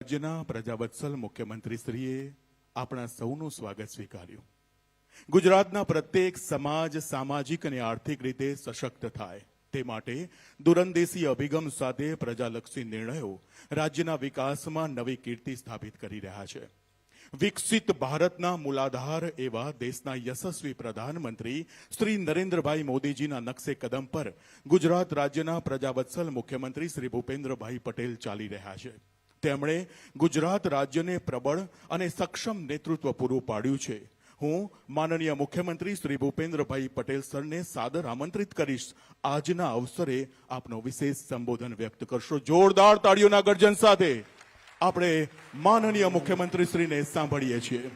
રાજ્યના પ્રજાવત્સલ મુખ્યમંત્રીશ્રીએ આપણા સૌનું સ્વાગત સ્વીકાર્યું. ગુજરાતના પ્રત્યેક સમાજ સામાજિક અને આર્થિક રીતે સશક્ત થાય તે માટે દૂરંદેશી અભિગમ સાથે પ્રજાલક્ષી નિર્ણયો રાજ્યના વિકાસમાં નવી કીર્તિ સ્થાપિત કરી રહ્યા છે. વિકસિત ભારતના મૂલાધાર એવા દેશના યશસ્વી પ્રધાનમંત્રી શ્રી નરેન્દ્રભાઈ મોદીજીના નકશે કદમ પર ગુજરાત રાજ્યના પ્રજાવત્સલ મુખ્યમંત્રી શ્રી ભૂપેન્દ્રભાઈ પટેલ ચાલી રહ્યા છે. તેમણે ગુજરાત રાજ્યને પ્રબળ અને સક્ષમ નેતૃત્વ પૂરું પાડ્યું છે. હું માનનીય મુખ્યમંત્રી શ્રી ભૂપેન્દ્રભાઈ પટેલ સરને સાદર આમંત્રિત કરીશ. આજના અવસરે આપનો વિશેષ સંબોધન વ્યક્ત કરશો. જોરદાર તાળીઓના ગર્જન સાથે આપણે માનનીય મુખ્યમંત્રી શ્રીને સાંભળીએ છીએ.